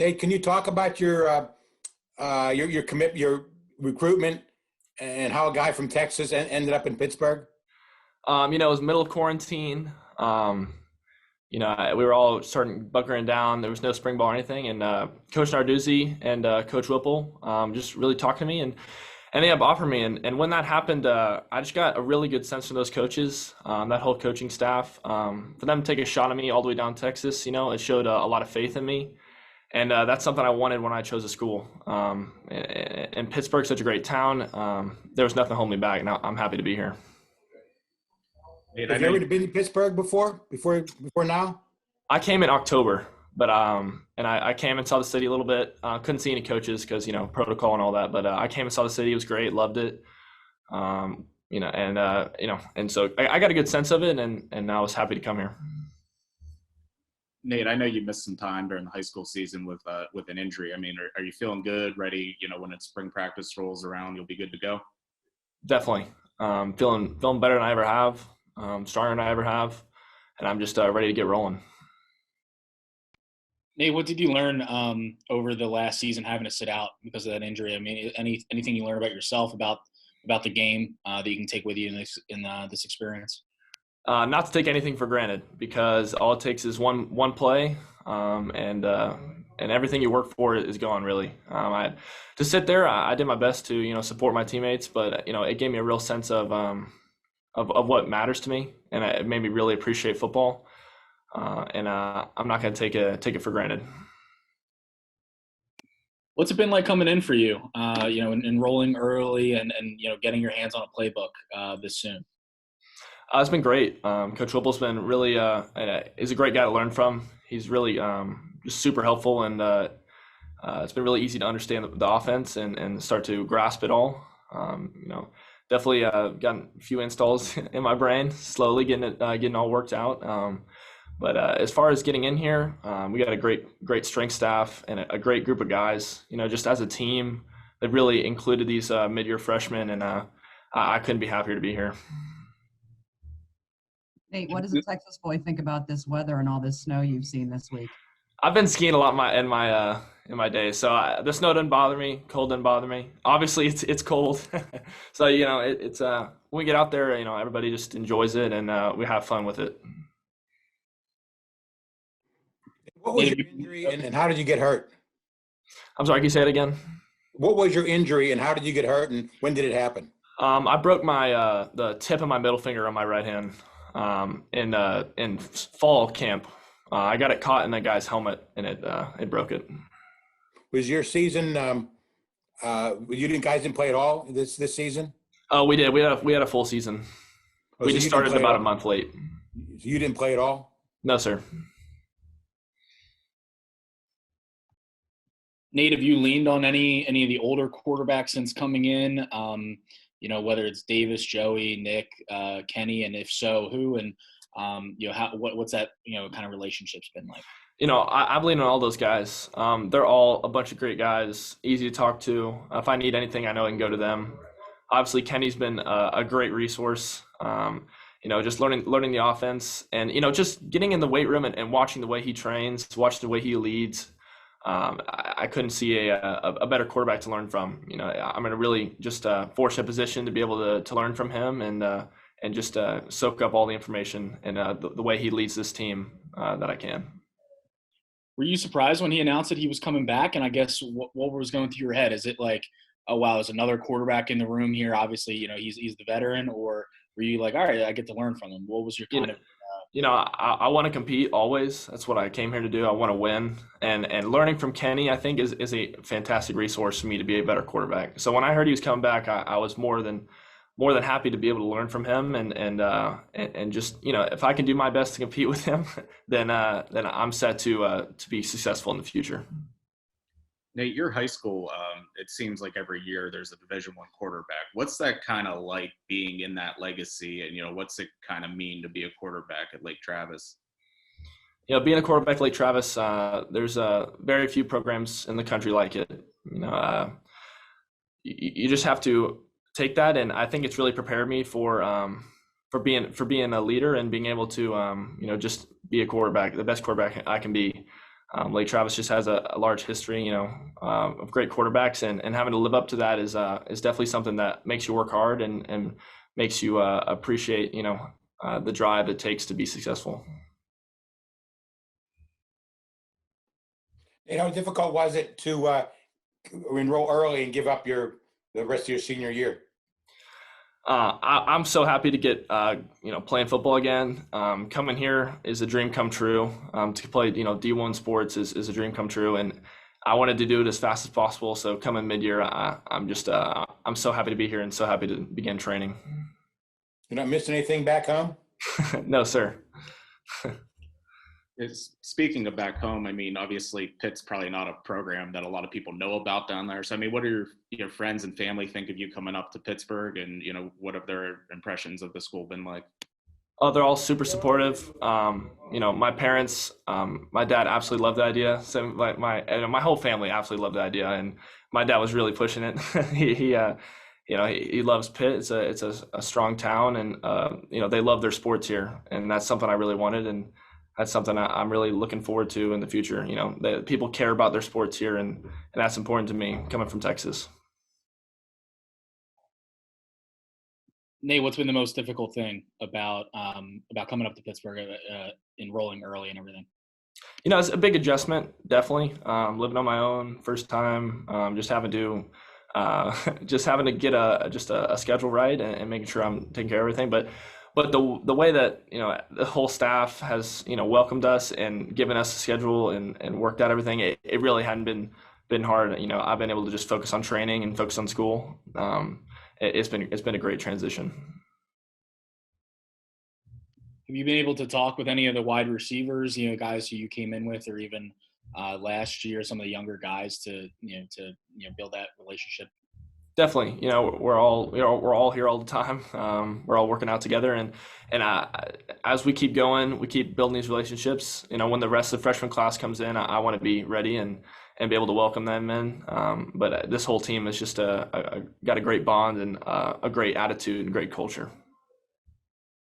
Nate, can you talk about your recruitment and how a guy from Texas ended up in Pittsburgh? It was middle of quarantine. We were all starting bunkering down. There was no spring ball or anything, and Coach Narduzzi and Coach Whipple just really talked to me, and they have offered me. And when that happened, I just got a really good sense from those coaches, that whole coaching staff. For them to take a shot at me all the way down to Texas, it showed a lot of faith in me. And that's something I wanted when I chose a school. And Pittsburgh's such a great town. There was nothing holding me back. Now I'm happy to be here. Have you ever been to Pittsburgh before now? I came in October, but and I came and saw the city a little bit. Couldn't see any coaches because protocol and all that. But I came and saw the city. It was great. Loved it. And so I got a good sense of it, and I was happy to come here. Nate, I know you missed some time during the high school season with an injury. I mean, are you feeling good, ready? When it's spring practice rolls around, you'll be good to go? Definitely. Feeling better than I ever have, stronger than I ever have, and I'm just ready to get rolling. Nate, what did you learn over the last season having to sit out because of that injury? I mean, anything you learned about yourself, about the game that you can take with you in this experience? Not to take anything for granted, because all it takes is one play, and everything you work for is gone, really. To sit there, I did my best to support my teammates, but it gave me a real sense of what matters to me, and it made me really appreciate football. And I'm not going to take it for granted. What's it been like coming in for you? Enrolling early and getting your hands on a playbook this soon. It's been great. Coach Whipple's been really is a great guy to learn from. He's really just super helpful, and it's been really easy to understand the offense and start to grasp it all. Definitely gotten a few installs in my brain, slowly getting all worked out. But as far as getting in here, we got a great strength staff and a great group of guys. Just as a team, they've really included these mid-year freshmen, and I couldn't be happier to be here. Nate, what does a Texas boy think about this weather and all this snow you've seen this week? I've been skiing a lot in my day, so the snow doesn't bother me, cold doesn't bother me. Obviously, it's cold, so it's when we get out there, everybody just enjoys it, and we have fun with it. What was your injury, and how did you get hurt? I'm sorry, can you say it again? What was your injury, and how did you get hurt, and when did it happen? I broke my the tip of my middle finger on my right hand. In fall camp, I got it caught in that guy's helmet, and it broke it. Was your season? You guys didn't play at all this season? Oh, we did. We had a full season. We just started about a month late. So you didn't play at all? No, sir. Nate, have you leaned on any of the older quarterbacks since coming in? Whether it's Davis, Joey, Nick, Kenny, and if so, who? And what's that kind of relationship's been like? I've leaned on all those guys. They're all a bunch of great guys, easy to talk to. If I need anything, I know I can go to them. Obviously, Kenny's been a great resource. Just learning the offense, and just getting in the weight room and watching the way he trains, watching the way he leads. I couldn't see a better quarterback to learn from. I'm in a really just fortunate position to be able to learn from him and just soak up all the information and the way he leads this team that I can. Were you surprised when he announced that he was coming back? And I guess what was going through your head? Is it like, oh wow, there's another quarterback in the room here? Obviously, he's the veteran, or were you like, all right, I get to learn from him? What was your kind of I want to compete always. That's what I came here to do. I want to win. And learning from Kenny, I think, is a fantastic resource for me to be a better quarterback. So when I heard he was coming back, I was more than happy to be able to learn from him and just, if I can do my best to compete with him, then I'm set to be successful in the future. Nate, your high school, it seems like every year there's a Division I quarterback. What's that kind of like being in that legacy, and what's it kind of mean to be a quarterback at Lake Travis? Being a quarterback at Lake Travis, there's very few programs in the country like it. You just have to take that, and I think it's really prepared me for being a leader and being able to just be a quarterback, the best quarterback I can be. Lake Travis just has a large history, of great quarterbacks, and having to live up to that is definitely something that makes you work hard and makes you appreciate, the drive it takes to be successful. How difficult was it to enroll early and give up the rest of your senior year? I'm so happy to get playing football again. Coming here is a dream come true. To play D1 sports is a dream come true, and I wanted to do it as fast as possible. So coming mid-year, I'm so happy to be here and so happy to begin training. You're not missing anything back home? No, sir. Speaking of back home, I mean, obviously Pitt's probably not a program that a lot of people know about down there. So, I mean, what do your friends and family think of you coming up to Pittsburgh, and, what have their impressions of the school been like? Oh, they're all super supportive. My parents, my dad absolutely loved the idea. So my whole family absolutely loved the idea, and my dad was really pushing it. He loves Pitt. It's a strong town, and they love their sports here, and that's something I really wanted, and that's something I'm really looking forward to in the future. That people care about their sports here, and that's important to me coming from Texas. Nate, what's been the most difficult thing about coming up to Pittsburgh, enrolling early and everything? It's a big adjustment, definitely. Living on my own, first time, just having to get a schedule right and making sure I'm taking care of everything. But the way that the whole staff has welcomed us and given us a schedule and worked out everything, it really hadn't been hard. I've been able to just focus on training and focus on school. It's been a great transition. Have you been able to talk with any of the wide receivers, guys who you came in with, or even last year, some of the younger guys to build that relationship? Definitely, we're all here all the time. We're all working out together, and as we keep going, we keep building these relationships. When the rest of the freshman class comes in, I want to be ready and be able to welcome them in. But this whole team is just got a great bond and a great attitude and great culture.